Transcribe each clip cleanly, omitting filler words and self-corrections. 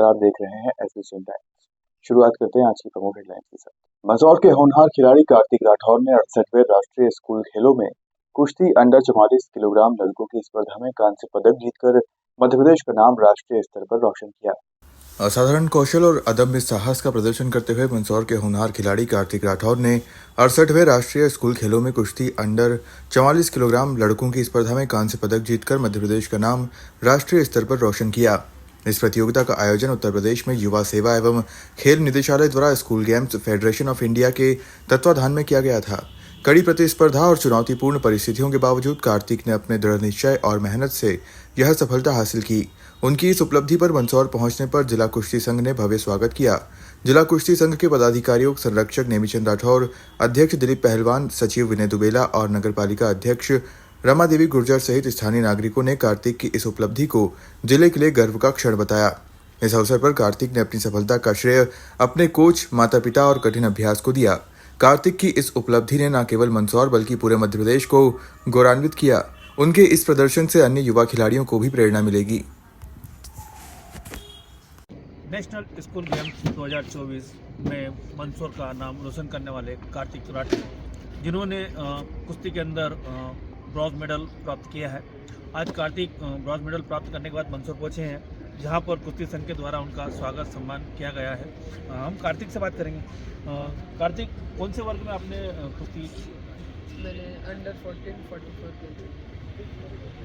नमस्कार, आप देख रहे हैं एसबीसी टाइम्स। शुरुआत करते हैं आज की प्रमुख हेडलाइंस के साथ। मंदसौर के होनहार खिलाड़ी कार्तिक राठौर ने 68वें राष्ट्रीय स्कूल खेलों में कुश्ती अंडर 44 किलोग्राम लड़कों की स्पर्धा में कांस्य पदक जीतकर मध्य प्रदेश का नाम राष्ट्रीय स्तर पर रोशन किया। असाधारण कौशल और अदम्य साहस का प्रदर्शन करते हुए मंदसौर के होनहार खिलाड़ी कार्तिक राठौर ने 68वें राष्ट्रीय स्कूल खेलों में कुश्ती अंडर 44 किलोग्राम लड़कों की स्पर्धा में कांस्य पदक जीतकर मध्य प्रदेश का नाम राष्ट्रीय स्तर पर रोशन किया। इस प्रतियोगिता का आयोजन उत्तर प्रदेश में युवा सेवा एवं खेल निदेशालय द्वारा school games federation of India के तत्वाधान में किया गया था। कड़ी प्रतिस्पर्धा और चुनौतीपूर्ण परिस्थितियों के बावजूद कार्तिक ने अपने दृढ़ निश्चय और मेहनत से यह सफलता हासिल की। उनकी इस उपलब्धि पर मंदसौर पहुंचने पर जिला कुश्ती संघ ने भव्य स्वागत किया। जिला कुश्ती संघ के पदाधिकारियों, संरक्षक नेमीचंद राठौर, अध्यक्ष दिलीप पहलवान, सचिव विनय दुबेला और नगरपालिका अध्यक्ष रमा देवी गुर्जर सहित स्थानीय नागरिकों ने कार्तिक की इस उपलब्धि को जिले के लिए गर्व का क्षण बताया। इस अवसर पर कार्तिक ने अपनी सफलता का श्रेय अपने कोच, माता पिता और कठिन अभ्यास को दिया। कार्तिक की इस उपलब्धि ने न केवल मंदसौर बल्कि पूरे मध्य प्रदेश को गौरवान्वित किया। उनके इस प्रदर्शन से अन्य युवा खिलाड़ियों को भी प्रेरणा मिलेगी। नेशनल स्कूल गेम्स 2024 में मंदसौर का नाम रोशन करने वाले कार्तिक राठौर, जिन्होंने कुश्ती के अंदर ब्रॉन्ज मेडल प्राप्त किया है। आज कार्तिक ब्रॉन्ज मेडल प्राप्त करने के बाद मंदसौर पहुंचे हैं, जहां पर कुश्ती संघ के द्वारा उनका स्वागत सम्मान किया गया है। हम कार्तिक से बात करेंगे। कार्तिक, कौन से वर्ग में आपने कुश्ती? मैंने अंडर 14, 44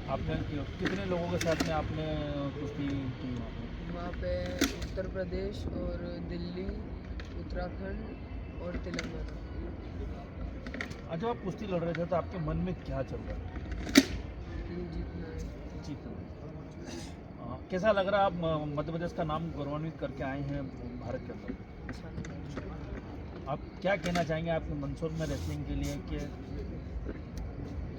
आपने कितने लोगों के साथ में आपने कुश्ती की? वहाँ पे उत्तर प्रदेश और दिल्ली, उत्तराखंड और तेलंगाना। आज जब आप कुश्ती लड़ रहे थे तो आपके मन में क्या चल रहा था? जीतना है। जीतना। कैसा लग रहा है, आप मध्य प्रदेश का नाम गौरवान्वित करके आए हैं भारत के अंदर? अच्छा लगा। आप क्या कहना चाहेंगे आपके मंदसौर में रेसलिंग के लिए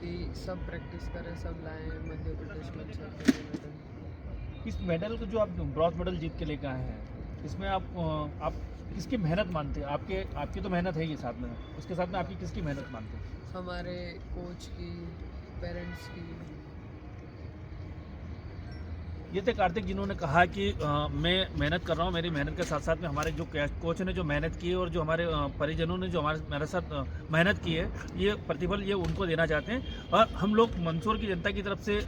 कि सब प्रैक्टिस करें, सब लाएं मध्य प्रदेश में अच्छा मेडल। इस मेडल को जो आप ब्रॉन्ज मेडल जीत के लेकर आए हैं, इसमें आप किसकी मेहनत मानते हैं? आपकी तो मेहनत है ही साथ में, उसके साथ में आपकी किसकी मेहनत मानते हैं? हमारे कोच की, पेरेंट्स की। ये थे कार्तिक, जिन्होंने कहा कि मैं मेहनत कर रहा हूँ, मेरी मेहनत के साथ साथ में हमारे जो कोच ने जो मेहनत की है और जो हमारे परिजनों ने जो मेरे साथ मेहनत की है, ये प्रतिफल ये उनको देना चाहते हैं। और हम लोग मंदसौर की जनता की तरफ से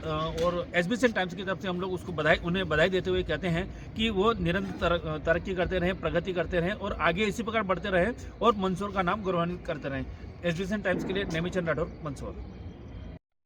और एसबीसी टाइम्स की तरफ से हम लोग उसको उन्हें बधाई देते हुए कहते हैं कि वो निरंतर तरक्की करते रहें, प्रगति करते रहें और आगे इसी प्रकार बढ़ते रहें और मंदसौर का नाम गौरवान्वित करते रहें। एसबीसी टाइम्स के लिए नेमीचंद राठौर, मंदसौर।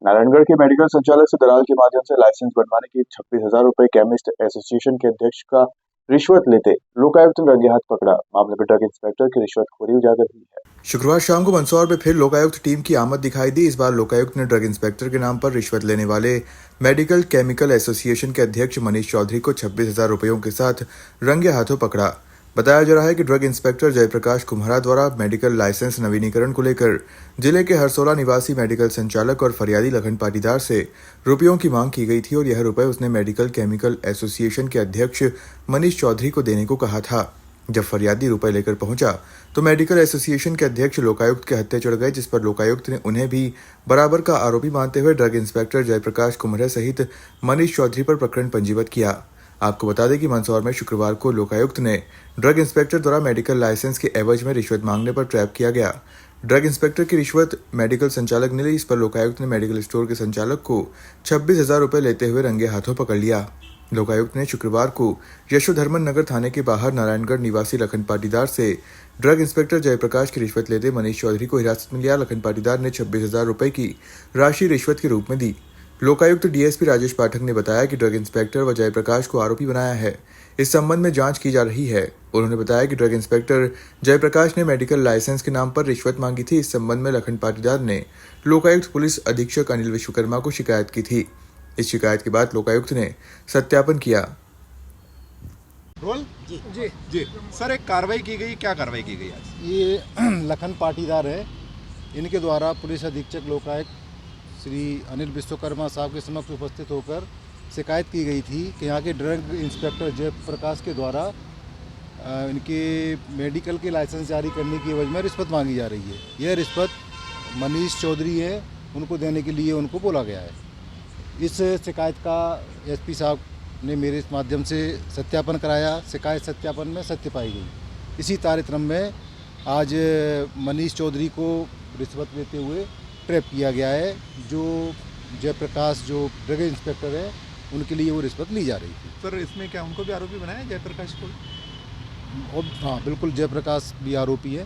नारायणगढ़ के मेडिकल संचालक से दलाल के माध्यम से लाइसेंस बनवाने की 26,000 रुपए केमिस्ट एसोसिएशन के अध्यक्ष का रिश्वत लेते लोकायुक्त ने रंगे हाथ पकड़ा। मामले में ड्रग इंस्पेक्टर की रिश्वतखोरी उजागर हुई है। शुक्रवार शाम को मंदसौर में फिर लोकायुक्त टीम की आमद दिखाई दी। इस बार लोकायुक्त ने ड्रग इंस्पेक्टर के नाम पर रिश्वत लेने वाले मेडिकल केमिकल एसोसिएशन के अध्यक्ष मनीष चौधरी को 26,000 रुपयों के साथ रंगे हाथों पकड़ा। बताया जा रहा है कि ड्रग इंस्पेक्टर जयप्रकाश कुम्हरा द्वारा मेडिकल लाइसेंस नवीनीकरण को लेकर जिले के हरसोला निवासी मेडिकल संचालक और फरियादी लखन पाटीदार से रुपयों की मांग की गई थी और यह रुपए उसने मेडिकल केमिकल एसोसिएशन के अध्यक्ष मनीष चौधरी को देने को कहा था। जब फरियादी रुपए लेकर पहुंचा तो मेडिकल एसोसिएशन के अध्यक्ष लोकायुक्त के हत्थे चढ़ गए, जिस पर लोकायुक्त ने उन्हें भी बराबर का आरोपी मानते हुए ड्रग इंस्पेक्टर जयप्रकाश कुम्हरा सहित मनीष चौधरी पर प्रकरण पंजीबद्ध किया। आपको बता दें कि मंदसौर में शुक्रवार को लोकायुक्त ने ड्रग इंस्पेक्टर द्वारा मेडिकल लाइसेंस के एवज में रिश्वत मांगने पर ट्रैप किया गया। ड्रग इंस्पेक्टर की रिश्वत मेडिकल संचालक ने ली। इस पर लोकायुक्त ने मेडिकल स्टोर के संचालक को 26,000 रुपए लेते हुए रंगे हाथों पकड़ लिया। लोकायुक्त ने शुक्रवार को यशोधर्मन नगर थाने के बाहर नारायणगढ़ निवासी लखन पाटीदार से ड्रग इंस्पेक्टर जयप्रकाश की रिश्वत लेते मनीष चौधरी को हिरासत में लिया। लखन पाटीदार ने 26,000 रुपए की राशि रिश्वत के रूप में दी। लोकायुक्त डीएसपी राजेश पाठक ने बताया कि ड्रग इंस्पेक्टर व जयप्रकाश को आरोपी बनाया है। इस संबंध में जांच की जा रही है। उन्होंने बताया कि ड्रग इंस्पेक्टर जयप्रकाश ने मेडिकल लाइसेंस के नाम पर रिश्वत मांगी थी। इस संबंध में लखन पाटीदार ने लोकायुक्त पुलिस अधीक्षक अनिल विश्वकर्मा को शिकायत की थी। इस शिकायत के बाद लोकायुक्त ने सत्यापन किया। रोल जी जी जी सर, एक कार्रवाई की गई, क्या कार्रवाई की गई आज? ये लखन पाटीदार है, इनके द्वारा पुलिस अधीक्षक लोकायुक्त श्री अनिल विश्वकर्मा साहब के समक्ष उपस्थित होकर शिकायत की गई थी कि यहाँ के ड्रग इंस्पेक्टर जयप्रकाश के द्वारा इनके मेडिकल के लाइसेंस जारी करने की एवज में रिश्वत मांगी जा रही है। यह रिश्वत मनीष चौधरी है, उनको देने के लिए उनको बोला गया है। इस शिकायत का एसपी साहब ने मेरे इस माध्यम से सत्यापन कराया। शिकायत सत्यापन में सत्य पाई गई। इसी कार्यक्रम में आज मनीष चौधरी को रिश्वत लेते हुए ट्रैप किया गया है। जो जयप्रकाश जो ड्रग इंस्पेक्टर है, उनके लिए वो रिश्वत ली जा रही थी। सर इसमें क्या उनको भी आरोपी बनाया जयप्रकाश को? और हाँ, बिल्कुल जयप्रकाश भी आरोपी है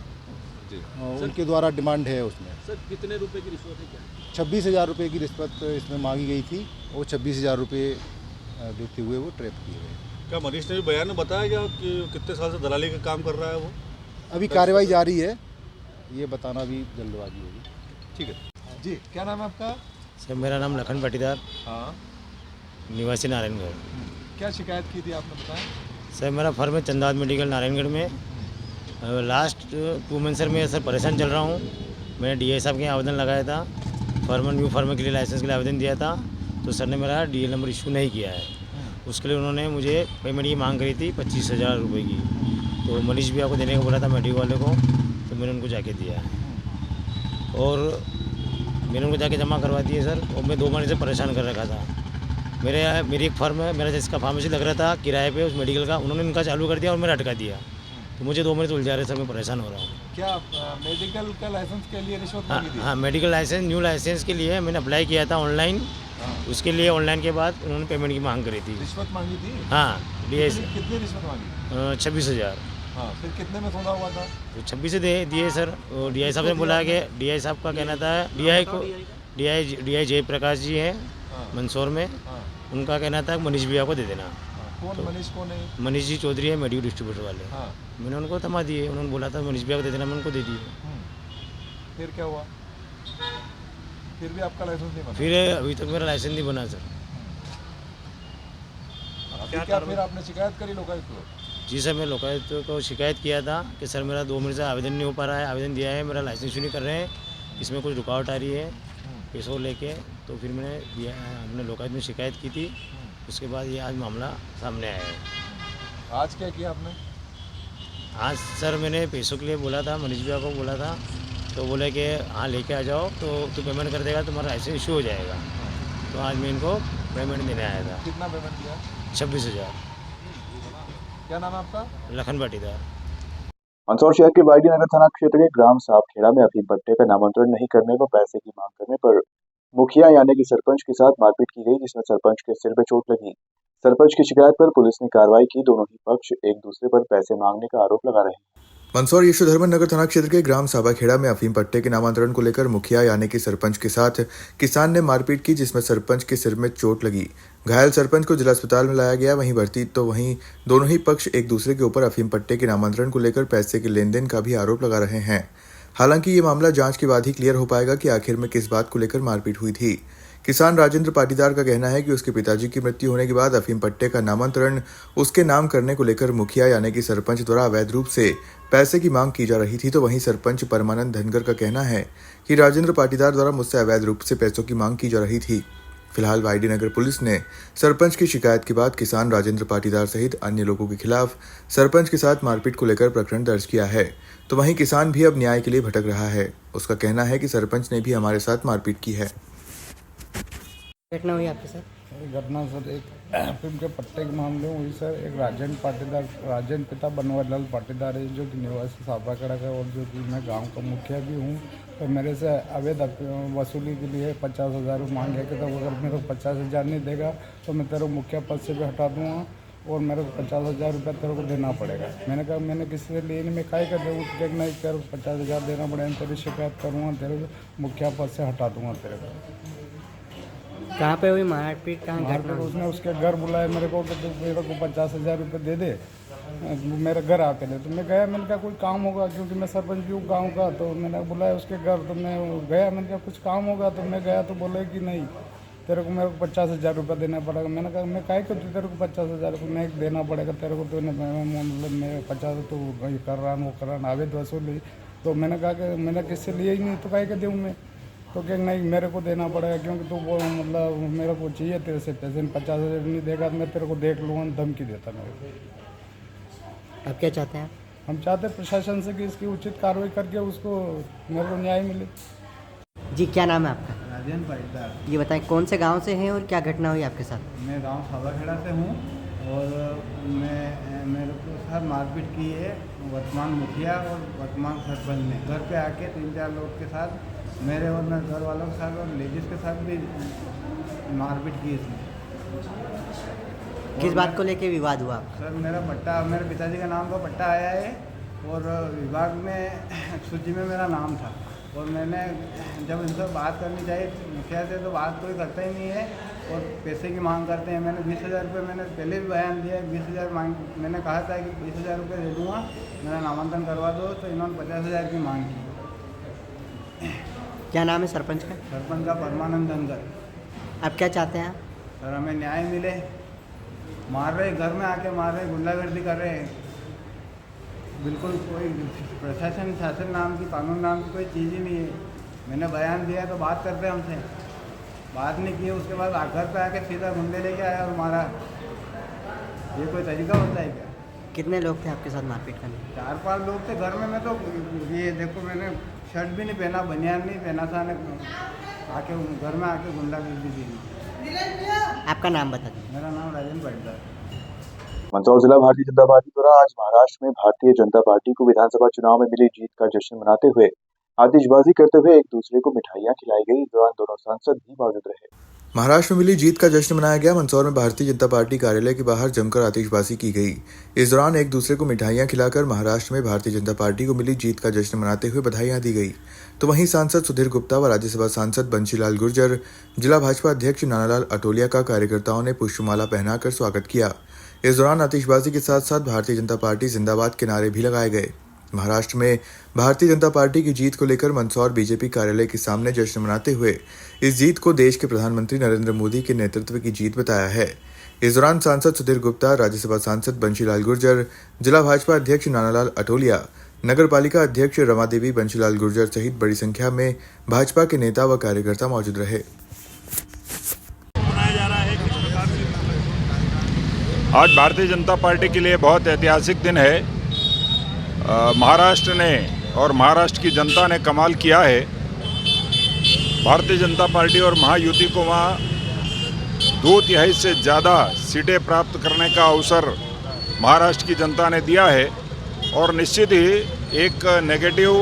जी। और उनके द्वारा डिमांड है उसमें। सर कितने रुपए की रिश्वत है क्या? 26,000 रुपये की रिश्वत इसमें मांगी गई थी और 26,000 रुपये देते हुए वो ट्रैप किए गए। क्या मनीष ने भी बयान में बताया क्या कि कितने साल से दलाली का काम कर रहा है वो? अभी कार्रवाई जारी है, ये बताना भी जल्दबाजी होगी। ठीक है जी। क्या नाम है आपका? सर मेरा नाम लखन पाटीदार, हाँ। निवासी नारायणगढ़। क्या शिकायत की थी आपने बताया? सर मेरा फर्म है चंदाद मेडिकल नारायणगढ़ में। लास्ट 2 मंथ सर मैं सर परेशान चल रहा हूँ। मैंने डीआई साहब के यहाँ आवेदन लगाया था, न्यू फर्म के लिए लाइसेंस के लिए आवेदन दिया था, तो सर ने मेरा डीएल नंबर इशू नहीं किया है। उसके लिए उन्होंने मुझे पेमेंट की मांग करी थी 25,000 रुपये की। तो मनीष भैया को देने को बोला था मेडिकल वाले को, तो मैंने उनको जाके दिया है और मैंने उनको जाके जमा करवा दिए सर। और मैं 2 महीने से परेशान कर रखा था। मेरी एक फर्म है, मेरा जिसका फार्मेसी लग रहा था किराए पे उस मेडिकल का, उन्होंने उनका चालू कर दिया और मेरा अटका दिया। तो मुझे 2 महीने से उलझा रहे सर, मैं परेशान हो रहा हूँ। क्या मेडिकल का लाइसेंस के लिए रिश्वत मांगी थी? हाँ, मेडिकल लाइसेंस न्यू लाइसेंस के लिए मैंने अप्लाई किया था ऑनलाइन। उसके लिए ऑनलाइन के बाद उन्होंने पेमेंट की मांग करी थी। रिश्वत मांगी थी? हाँ, डीआई कितनी रिश्वत मांगी? 26,000। हाँ, फिर कितने में सौदा हुआ था? तो 26 से दिए सर। और डीआई साहब ने बोला कि डीआई साहब का कहना था, डीआई जयप्रकाश जी हैं मंदसौर में, हाँ। उनका कहना था मनीष भैया को दे देना। कौन मनीष कौन है? मनीष जी चौधरी है मेडिकल डिस्ट्रीब्यूटर वाले। हाँ। मैंने उनको थमा दिए, उन्होंने बोला था मनीष भैया को दे देना, मैंने उनको दे दिए। फिर क्या हुआ? फिर भी आपका लाइसेंस नहीं बना? फिर अभी तक मेरा लाइसेंस नहीं बना सर। क्या फिर आपने शिकायत करी लोकायुक्त को? जी सर, मैं लोकायुक्त को शिकायत किया था कि सर मेरा 2 महीने से आवेदन नहीं हो पा रहा है, आवेदन दिया है, मेरा लाइसेंस इशू नहीं कर रहे हैं, इसमें कुछ रुकावट आ रही है पैसों लेके। तो फिर मैंने दिया, हमने लोकायुक्त में शिकायत की थी। उसके बाद ये आज मामला सामने आया है। आज क्या किया आपने? आज सर मैंने पैसों के लिए बोला था, मनीष भैया को बोला था, तो बोले कि हाँ लेके आ जाओ, तो तू पेमेंट कर देगा, तुम्हारा लाइसेंस इशू हो जाएगा। तो आज मैं इनको पेमेंट देने आया था। कितना पेमेंट किया? 26,000। क्या नाम है आपका? लखन पाटीदार। मंदसौर शहर के वाईडी नगर थाना क्षेत्र के ग्राम साहबखेड़ा में अफीम पट्टे का नामांतरण नहीं करने व पैसे की मांग करने पर मुखिया यानी कि सरपंच के साथ मारपीट की गई, जिसमें सरपंच के सिर में चोट लगी। सरपंच की शिकायत पर पुलिस ने कार्रवाई की। दोनों ही पक्ष एक दूसरे पर पैसे मांगने का आरोप लगा रहे हैं। मंदसौर यशोधर्मन नगर थाना क्षेत्र के ग्राम साबाखेड़ा में अफीम पट्टे के नामांतरण को लेकर मुखिया यानी कि सरपंच के साथ किसान ने मारपीट की, जिसमें सरपंच के सिर में चोट लगी। घायल सरपंच को जिला अस्पताल में लाया गया। वहीं वहीं दोनों ही पक्ष एक दूसरे के ऊपर अफीम पट्टे के नामांतरण को लेकर पैसे के लेन देन का भी आरोप लगा रहे हैं। हालांकि ये मामला जांच के बाद ही क्लियर हो पाएगा कि आखिर में किस बात को लेकर मारपीट हुई थी। किसान राजेंद्र पाटीदार का कहना है कि उसके पिताजी की मृत्यु होने के बाद अफीम पट्टे का नामांतरण उसके नाम करने को लेकर मुखिया यानी कि सरपंच द्वारा अवैध रूप से पैसे की मांग की जा रही थी। तो वहीं सरपंच परमानंद धनगर का कहना है कि राजेंद्र पाटीदार द्वारा मुझसे अवैध रूप से पैसों की मांग की जा रही थी। फिलहाल वाईडी नगर पुलिस ने सरपंच की शिकायत के बाद किसान राजेंद्र पाटीदार सहित अन्य लोगों के खिलाफ सरपंच के साथ मारपीट को लेकर प्रकरण दर्ज किया है। तो वहीं किसान भी अब न्याय के लिए भटक रहा है। उसका कहना है कि सरपंच ने भी हमारे साथ मारपीट की है। घटना हुई आपके साथ? घटना सर एक फिल्म के पट्टे के मामले में हुई सर। एक राजेंद्र पिता बनवारीलाल पाटीदार है, जो कि निवासी साबाखेड़ा का, और जो कि मैं गांव का मुखिया भी हूं। तो मेरे से अवैध वसूली के लिए 50,000 रुपये मांगे कि, तो अगर मेरे को 50,000 नहीं देगा तो मैं तेरे मुखिया पद से भी हटा दूँगा और मेरे को 50,000 रुपये तेरे को देना पड़ेगा। मैंने कहा मैंने किसी से लिए नहीं, मैं काय कर दूँ, नहीं तेरे को 50,000 देना पड़ेगा, तेरी शिकायत करूँगा, तेरे मुखिया पद से हटा दूँगा तेरे को। कहाँ पे हुई मारपीट? कहाँ घटना? उसने उसके घर बुलाया मेरे को कि तू मेरे को 50,000 रुपये दे दे, मेरे घर आके ले। तो मैं गया, मैंने कहा कोई काम होगा, क्योंकि मैं सरपंच भी हूँ गाँव का। तो मैंने बुलाया उसके घर, तो मैं गया, मैंने कहा कुछ काम होगा। तो मैं गया तो बोले कि नहीं तेरे को मेरे को 50,000 रुपये देना पड़ेगा। मैंने कहा मैं काय कर, तेरे को 50,000 रुपये मैं देना पड़ेगा तेरे को, तो मतलब मैं 50 तो कर रहा वो कर रहा अवैध वसूली। तो मैंने कहा कि मैंने किससे लिए ही नहीं, तो काय कर दूँ मैं। तो क्या नहीं मेरे को देना पड़ेगा, क्योंकि तू वो मतलब मेरे को चाहिए तेरे से पैसे। 50,000 नहीं देगा तो मैं तेरे को देख लूँगा, धमकी देता मेरे को। अब क्या चाहते हैं? हम चाहते हैं प्रशासन से कि इसकी उचित कार्रवाई करके उसको मेरे को न्याय मिले। जी क्या नाम है आपका? राजन पाटीदार। ये बताएं कौन से गांव से हैं और क्या घटना हुई आपके साथ? मैं गांव सावाखेड़ा से हूँ और मेरे को साथ मारपीट की है वर्तमान मुखिया और वर्तमान सरपंच ने। घर पे आके 3-4 लोग के साथ मेरे और मेरे घर वालों के साथ और लेडीज़ के साथ भी मारपीट की इसने। किस बात को लेके विवाद हुआ आपका? सर मेरा पट्टा, मेरे पिताजी का नाम का पट्टा आया है और विभाग में सूची में मेरा नाम था और मैंने जब इनसे बात करनी चाहिए मुखिया से तो बात कोई करता ही नहीं है और पैसे की मांग करते हैं। मैंने 20,000 रुपये मैंने पहले भी बयान दिया, 20,000 मांग, मैंने कहा था कि 20,000 रुपये दे दूँगा, मेरा नामांकन करवा दो, तो इन्होंने 50,000 की मांग की। क्या नाम है सरपंच का? सरपंच का परमानंद धनगर। आप क्या चाहते हैं? सर हमें न्याय मिले। मार रहे, घर में आके मार रहे, गुंडागर्दी कर रहे हैं। बिल्कुल कोई प्रशासन शासन नाम की, कानून नाम की कोई चीज़ ही नहीं है। मैंने बयान दिया तो बात करते हैं हमसे, बात नहीं की। उसके बाद घर पे आके सीधा गुंडे लेके आया और मारा। ये कोई तरीका होता है क्या? कितने लोग थे आपके साथ मारपीट करने? 4-5 लोग थे घर में। मैं तो ये देखो मैंने शर्ट भी नहीं पहना, बनियान नहीं पहना था, आके घर में आके गुंडागर्दी की। आपका नाम बता दीजिए। मेरा नाम राजन पाटीदार। मंदसौर जिला भारतीय जनता पार्टी द्वारा आज महाराष्ट्र में भारतीय जनता पार्टी को विधानसभा चुनाव में मिली जीत का जश्न मनाते हुए आतिशबाजी करते हुए एक दूसरे को मिठाइयां खिलाई गई। इस दौरान दोनों सांसद भी मौजूद रहे। महाराष्ट्र में मिली जीत का जश्न मनाया गया। मंदसौर में भारतीय जनता पार्टी कार्यालय के बाहर जमकर आतिशबाजी की गई। इस दौरान एक दूसरे को मिठाइयां खिलाकर महाराष्ट्र में भारतीय जनता पार्टी को मिली जीत का जश्न मनाते हुए बधाइयां दी गई। तो वहीं सांसद सुधीर गुप्ता व राज्यसभा सांसद बंशीलाल गुर्जर, जिला भाजपा अध्यक्ष नानालाल अटोलिया का कार्यकर्ताओं ने पुष्पमाला पहनाकर स्वागत किया। इस दौरान आतिशबाजी के साथ साथ भारतीय जनता पार्टी जिंदाबाद के नारे भी लगाए गए। महाराष्ट्र में भारतीय जनता पार्टी की जीत को लेकर मंदसौर बीजेपी कार्यालय के सामने जश्न मनाते हुए इस जीत को देश के प्रधानमंत्री नरेंद्र मोदी के नेतृत्व की जीत बताया है। इस दौरान सांसद सुधीर गुप्ता, राज्यसभा सांसद बंशीलाल गुर्जर, जिला भाजपा अध्यक्ष नानालाल अटोलिया, नगर पालिका अध्यक्ष रमा देवी, बंशीलाल गुर्जर सहित बड़ी संख्या में भाजपा के नेता व कार्यकर्ता मौजूद रहे। आज भारतीय जनता पार्टी के लिए बहुत ऐतिहासिक दिन है। महाराष्ट्र ने और महाराष्ट्र की जनता ने कमाल किया है। भारतीय जनता पार्टी और महायुति को वहाँ 2/3 से ज़्यादा सीटें प्राप्त करने का अवसर महाराष्ट्र की जनता ने दिया है और निश्चित ही एक नेगेटिव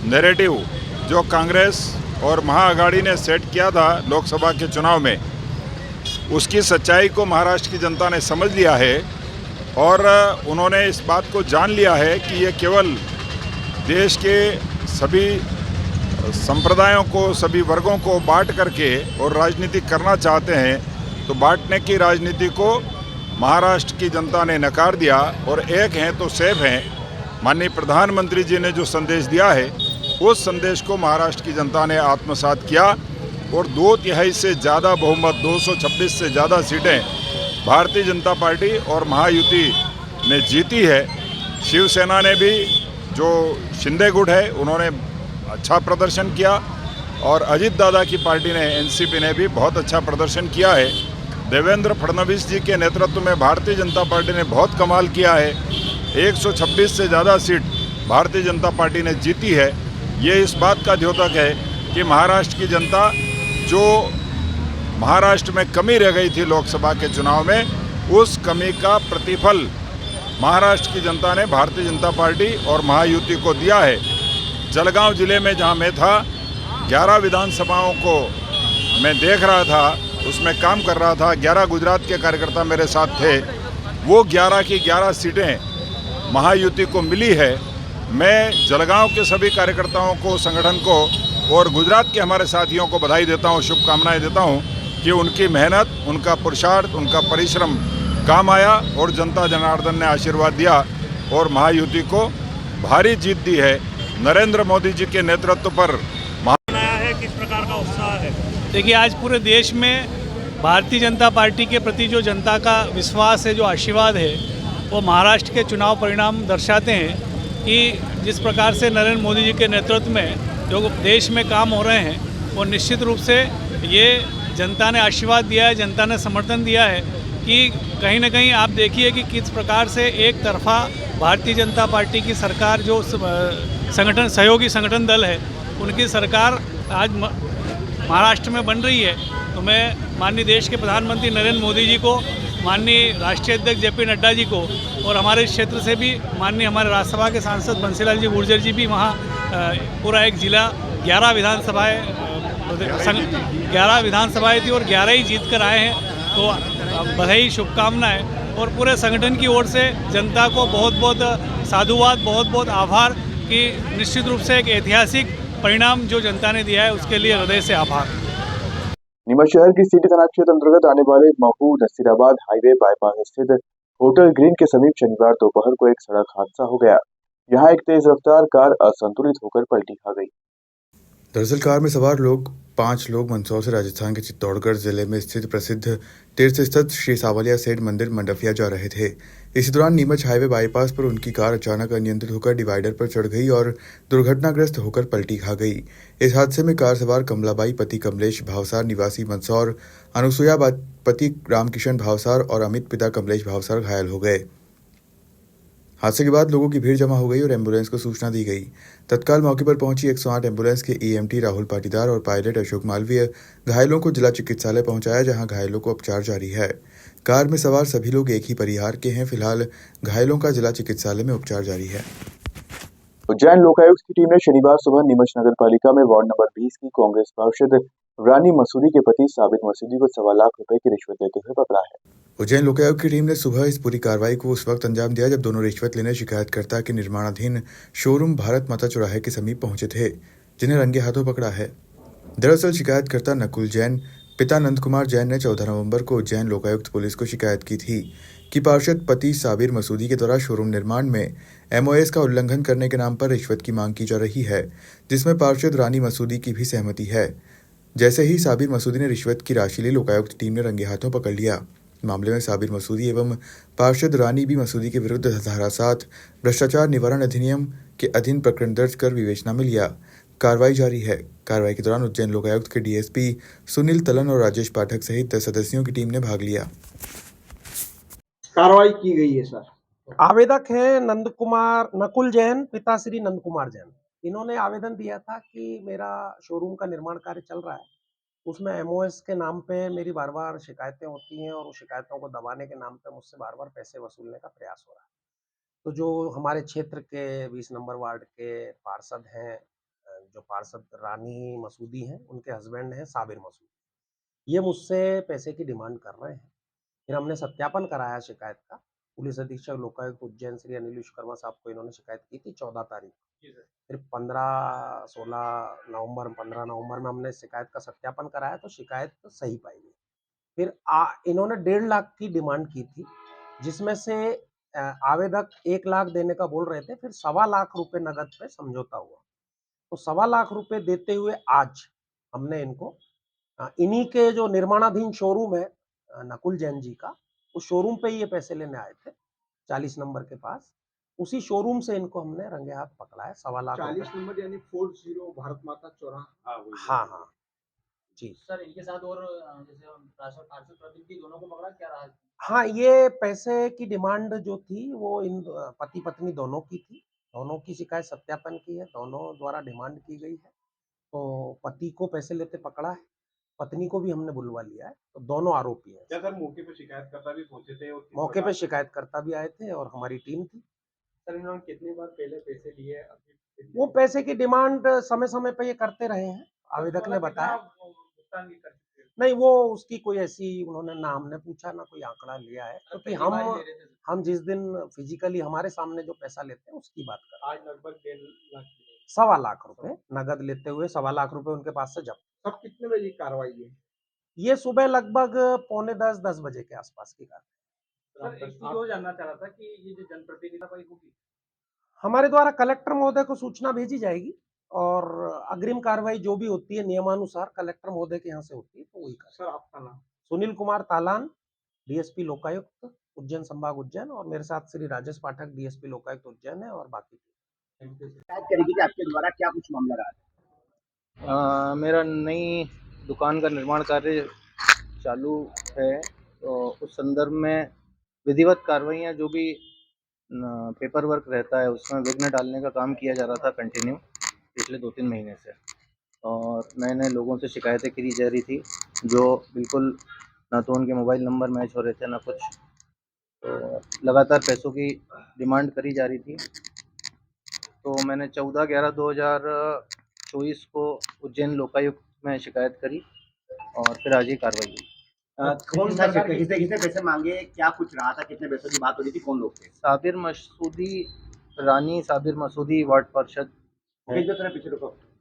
नैरेटिव जो कांग्रेस और महाअघाड़ी ने सेट किया था लोकसभा के चुनाव में, उसकी सच्चाई को महाराष्ट्र की जनता ने समझ लिया है और उन्होंने इस बात को जान लिया है कि ये केवल देश के सभी संप्रदायों को, सभी वर्गों को बांट करके और राजनीति करना चाहते हैं। तो बांटने की राजनीति को महाराष्ट्र की जनता ने नकार दिया और एक हैं तो सेफ हैं। माननीय प्रधानमंत्री जी ने जो संदेश दिया है उस संदेश को महाराष्ट्र की जनता ने आत्मसात किया और 2/3 से ज़्यादा बहुमत, 226 से ज़्यादा सीटें भारतीय जनता पार्टी और महायुति ने जीती है। शिवसेना ने भी, जो शिंदे गुट है, उन्होंने अच्छा प्रदर्शन किया और अजित दादा की पार्टी ने, एनसीपी ने भी बहुत अच्छा प्रदर्शन किया है। देवेंद्र फडणवीस जी के नेतृत्व में भारतीय जनता पार्टी ने बहुत कमाल किया है। 126 से ज़्यादा सीट भारतीय जनता पार्टी ने जीती है। ये इस बात का द्योतक है कि महाराष्ट्र की जनता, जो महाराष्ट्र में कमी रह गई थी लोकसभा के चुनाव में, उस कमी का प्रतिफल महाराष्ट्र की जनता ने भारतीय जनता पार्टी और महायुति को दिया है। जलगांव जिले में जहां मैं था, 11 विधानसभाओं को मैं देख रहा था, उसमें काम कर रहा था। 11 गुजरात के कार्यकर्ता मेरे साथ थे। वो 11 की 11 सीटें महायुति को मिली है। मैं जलगांव के सभी कार्यकर्ताओं को, संगठन को और गुजरात के हमारे साथियों को बधाई देता हूं, शुभकामनाएं देता हूं कि उनकी मेहनत, उनका पुरुषार्थ, उनका परिश्रम काम आया और जनता जनार्दन ने आशीर्वाद दिया और महायुति को भारी जीत दी है। नरेंद्र मोदी जी के नेतृत्व पर है, किस प्रकार का उत्साह है? देखिए, आज पूरे देश में भारतीय जनता पार्टी के प्रति जो जनता का विश्वास है, जो आशीर्वाद है, वो महाराष्ट्र के चुनाव परिणाम दर्शाते हैं कि जिस प्रकार से नरेंद्र मोदी जी के नेतृत्व में जो देश में काम हो रहे हैं, वो निश्चित रूप से ये जनता ने आशीर्वाद दिया है, जनता ने समर्थन दिया है कि कहीं ना कहीं आप देखिए कि किस प्रकार से एक तरफा भारतीय जनता पार्टी की सरकार, जो संगठन सहयोगी संगठन दल है, उनकी सरकार आज महाराष्ट्र में बन रही है, तो मैं माननीय देश के प्रधानमंत्री नरेंद्र मोदी जी को, माननीय राष्ट्रीय अध्यक्ष जेपी नड्डा जी को और हमारे इस क्षेत्र से भी माननीय हमारे राज्यसभा के सांसद बंसीलाल जी गुर्जर जी भी वहाँ पूरा एक जिला 11 विधानसभाएँ 11 विधानसभाएँ थी और 11 ही जीत कर आए हैं। तो बधाई, शुभकामनाएं और पूरे संगठन की ओर से जनता को बहुत बहुत साधुवाद, बहुत बहुत आभार कि निश्चित रूप से एक ऐतिहासिक परिणाम जो जनता ने दिया है उसके लिए हृदय से आभार। नीमच शहर की सिटी थाना क्षेत्र अंतर्गत आने वाले महू नसीराबाद हाईवे बाईपास स्थित होटल ग्रीन के समीप शनिवार दोपहर को एक सड़क हादसा हो गया। यहां एक तेज रफ्तार कार असंतुलित होकर पलटी खा गई। दरअसल कार में सवार 5 लोग मंदसौर से राजस्थान के चित्तौड़गढ़ जिले में स्थित प्रसिद्ध तीर्थस्थ श्री सावलिया सेठ मंदिर मंडफिया जा रहे थे। इसी दौरान नीमच हाईवे बाईपास पर उनकी कार अचानक अनियंत्रित होकर डिवाइडर पर चढ़ गई और दुर्घटनाग्रस्त होकर पलटी खा गई। इस हादसे में कार सवार कमलाबाई पति कमलेश भावसार निवासी मंदसौर, अनुसुया पति रामकिशन भावसार और अमित पिता कमलेश भावसार घायल हो गए। हादसे के बाद लोगों की भीड़ जमा हो गई और एम्बुलेंस को सूचना दी गई। तत्काल मौके पर पहुंची 108 एम्बुलेंस के ईएमटी राहुल पाटीदार और पायलट अशोक मालवीय घायलों को जिला चिकित्सालय पहुंचाया, जहां घायलों को उपचार जारी है। कार में सवार सभी लोग एक ही परिवार के हैं। फिलहाल घायलों का जिला चिकित्सालय में उपचार जारी है। उज्जैन लोकायुक्त की टीम ने शनिवार सुबह नीमच नगर पालिका में वार्ड नंबर 20 की कांग्रेस पार्षद रानी मसूदी के पति साबिर मसूदी को 1.25 लाख रुपए की रिश्वत लेते हुए पकड़ा है। उज्जैन लोकायुक्त की टीम ने सुबह इस पूरी कार्रवाई को उस वक्त अंजाम दिया जब दोनों रिश्वत लेने शिकायतकर्ता के निर्माणाधीन शोरूम भारत माता चौराहे के समीप पहुंचे थे, जिन्हें रंगे हाथों पकड़ा है। दरअसल शिकायतकर्ता नकुल जैन पिता नंद कुमार जैन ने 14 नवंबर को उज्जैन लोकायुक्त पुलिस को शिकायत की थी कि पार्षद पति साबिर मसूदी के द्वारा शोरूम निर्माण में एमओएस का उल्लंघन करने के नाम पर रिश्वत की मांग की जा रही है, जिसमें पार्षद रानी मसूदी की भी सहमति है। जैसे ही साबिर मसूदी ने रिश्वत की राशि ली, लोकायुक्त टीम ने रंगे हाथों पकड़ लिया। मामले में साबिर मसूदी एवं पार्षद रानी बी मसूदी के विरुद्ध धारा 7 भ्रष्टाचार निवारण अधिनियम के अधीन प्रकरण दर्ज कर विवेचना में लिया। कार्रवाई जारी है। कार्रवाई के दौरान उज्जैन लोकायुक्त के डीएसपी सुनील तलन और राजेश पाठक सहित 10 सदस्यों की टीम ने भाग लिया। कार्रवाई की गई है सर। आवेदक है नकुल जैन, पिता श्री नंद कुमार जैन। इन्होंने आवेदन दिया था कि मेरा शोरूम का निर्माण कार्य चल रहा है, उसमें एमओएस के नाम पे मेरी बार बार शिकायतें होती हैं और उस शिकायतों को दबाने के नाम पे मुझसे बार बार पैसे वसूलने का प्रयास हो रहा है। तो जो हमारे क्षेत्र के 20 नंबर वार्ड के पार्षद हैं, जो पार्षद रानी मसूदी हैं, उनके हस्बैंड हैं साबिर मसूदी, ये मुझसे पैसे की डिमांड कर रहे हैं। फिर हमने सत्यापन कराया शिकायत का। पुलिस अधीक्षक लोकायुक्त उज्जैन श्री अनिल विश्वकर्मा साहब को इन्होंने शिकायत की थी 14 तारीख। फिर 15 नवंबर में हमने शिकायत का सत्यापन कराया तो शिकायत सही पाई गई। फिर इन्होंने 1.5 लाख की डिमांड की थी, जिसमें से आवेदक 1 लाख देने का बोल रहे थे। फिर 1.25 लाख रुपए नगद पे समझौता हुआ। तो 1.25 लाख रुपए देते हुए आज हमने इनको इन्हीं के जो निर्माणाधीन शोरूम है नकुल जैन जी का, उस शोरूम पे ये पैसे लेने आए थे 40 नंबर के पास। उसी शोरूम से इनको हमने रंगे हाथ पकड़ा है। 1.25 लाख 40 नंबर यानी 40 भारत माता चौराहा। हाँ जी सर। इनके साथ और जैसे पार्षद प्रतिनिधि दोनों को पकड़ा, क्या रहा? हाँ, ये पैसे की डिमांड जो थी वो इन पति पत्नी दोनों की थी। दोनों की शिकायत सत्यापन की है, दोनों द्वारा डिमांड की गई है। तो पति को पैसे लेते पकड़ा है, पत्नी को भी हमने बुलवा लिया है। तो दोनों आरोपी हैं। क्या सर मौके पे शिकायतकर्ता भी पहुंचे थे? मौके पे शिकायतकर्ता भी आए थे और हमारी टीम थी। सर इन्होंने कितनी बार पहले पैसे लिए? वो पैसे की डिमांड समय समय पे ये करते रहे हैं, आवेदक ने बताया। नहीं, वो उसकी कोई ऐसी उन्होंने ना हमने पूछा ना कोई आंकड़ा लिया है, क्योंकि हम जिस दिन फिजिकली हमारे सामने जो पैसा लेते हैं उसकी बात कर। आज लगभग 1.5 लाख 1.25 लाख रुपए नगद लेते हुए 1.25 लाख रुपए उनके पास से जब्त। सब कितने बजे कार्रवाई है? ये सुबह लगभग 9:45-10 बजे के आसपास की कार्रवाई। सर, एक चीज और जानना चाह रहा था कि ये जो जनप्रतिनिधि होगी, हमारे द्वारा कलेक्टर महोदय को सूचना भेजी जाएगी और अग्रिम कार्रवाई जो भी होती है नियमानुसार कलेक्टर महोदय के यहाँ से होती है, तो वही कर। सर आपका नाम? सुनील कुमार तालान, डीएसपी लोकायुक्त उज्जैन संभाग उज्जैन, और मेरे साथ श्री राजेश पाठक डीएसपी लोकायुक्त उज्जैन है और बाकी करेगी कि आपके द्वारा क्या कुछ मामला रहा? मेरा नई दुकान का निर्माण कार्य चालू है, तो उस संदर्भ में विधिवत कार्रवाइयाँ जो भी पेपर वर्क रहता है उसमें विघ्न डालने का काम किया जा रहा था कंटिन्यू पिछले 2-3 महीने से। और नए नए लोगों से शिकायतें करी जा रही थी, जो बिल्कुल ना तो उनके मोबाइल नंबर मैच हो रहे थे ना कुछ। तो लगातार पैसों की डिमांड करी जा रही थी। तो मैंने 14/11/2024 को उज्जैन लोकायुक्त में शिकायत करी और फिर आज ये कार्रवाई हुई। कौन सा किसने किसने पैसे मांगे, क्या कुछ रहा था, कितने पैसों की बात हो रही थी, कौन लोग थे? साबिर मसूदी, रानी साबिर मसूदी वार्ड पार्षद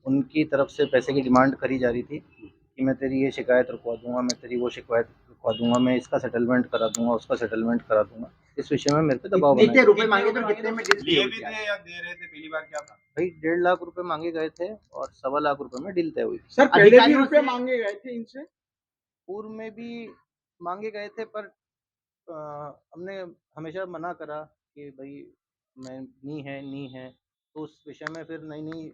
उनकी तरफ से पैसे की डिमांड करी जा रही थी कि मैं तेरी ये शिकायत रुकवा दूंगा, मैं तेरी वो शिकायत रुकवा दूंगा, मैं इसका सेटलमेंट करा दूंगा, उसका सेटलमेंट करा दूंगा। इस विषय में मेरे पे दबाव कितने रुपए मांगे थे, कितने में डील लिए भी थे या दे रहे थे? पहली बार क्या था? भाई 1.5 लाख रुपए मांगे गए थे और 1.25 लाख रुपए में डील तय हुई थी। सर पहले भी रुपए मांगे गए थे इनसे? पूर्व में भी मांगे गए थे, पर हमने हमेशा मना करा कि भाई मैं नहीं है। तो उस विषय में फिर नई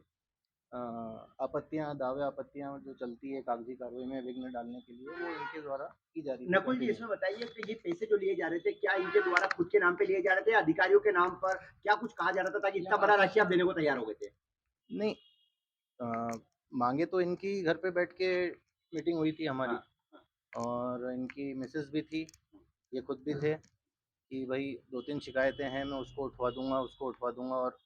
आपत्तियां, दावे आपत्तियां जो चलती है कागजी कार्रवाई में विघ्न डालने के लिए, वो इनके द्वारा की जा रही है। नकुल जी, इसमें बताइए कि ये पैसे जो लिए जा रहे थे, क्या इनके द्वारा खुद के नाम पे लिए जा रहे थे, अधिकारियों के नाम पर, क्या कुछ कहा जा रहा था ताकि इतना बड़ा राशि आप देने को तैयार हो गए थे? नहीं, मांगे तो इनकी घर पे बैठ के मीटिंग हुई थी हमारी। और इनकी मिसेस भी थी, ये खुद भी थे कि भाई 2-3 शिकायतें हैं, मैं उसको उठवा दूंगा और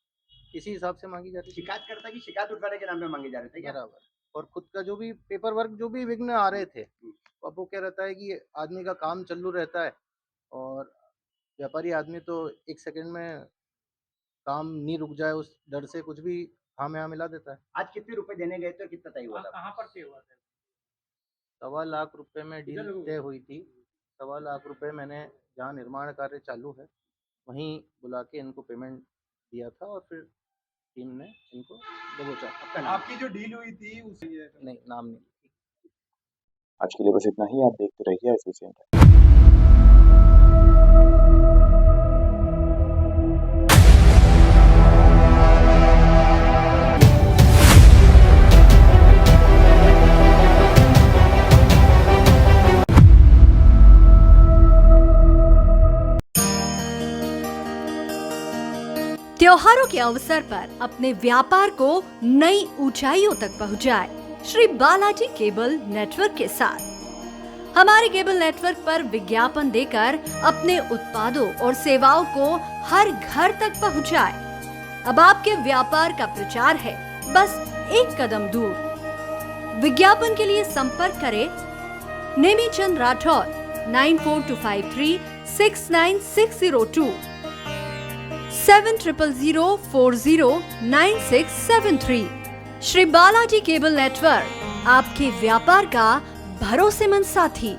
इसी हिसाब से मांगी जा रही थी। शिकायत करता कि शिकायत उठवाने के नाम पे मांगे जा रहे थे क्या? बराबर। और खुद का जो भी पेपर वर्क, जो भी विघ्न आ रहे थे, अब वो क्या रहता है कि आदमी का काम चालू रहता है और व्यापारी आदमी तो 1 सेकंड में काम नहीं रुक जाए उस डर से कुछ भी हाँ में हाँ मिला देता है। आज कितने रुपए देने गए थे और कितना तय हुआ था? कहाँ पर तय हुआ था? 1.25 लाख रुपए में डील तय हुई थी। 1.25 लाख रुपए मैंने जहाँ निर्माण कार्य चालू है वहीं बुला के इनको पेमेंट दिया था और फिर टीम ने इनको दबोचा। आपकी जो डील हुई थी उससे नहीं, नाम नहीं। आज के लिए बस इतना ही। आप देखते रहिए एसबीसी। त्योहारों के अवसर पर अपने व्यापार को नई ऊंचाइयों तक पहुंचाए श्री बालाजी केबल नेटवर्क के साथ। हमारे केबल नेटवर्क पर विज्ञापन देकर अपने उत्पादों और सेवाओं को हर घर तक पहुंचाए। अब आपके व्यापार का प्रचार है बस एक कदम दूर। विज्ञापन के लिए संपर्क करें नेमीचंद राठौर 9425369602 7000409673। श्री बालाजी केबल नेटवर्क, आपके व्यापार का भरोसेमंद साथी।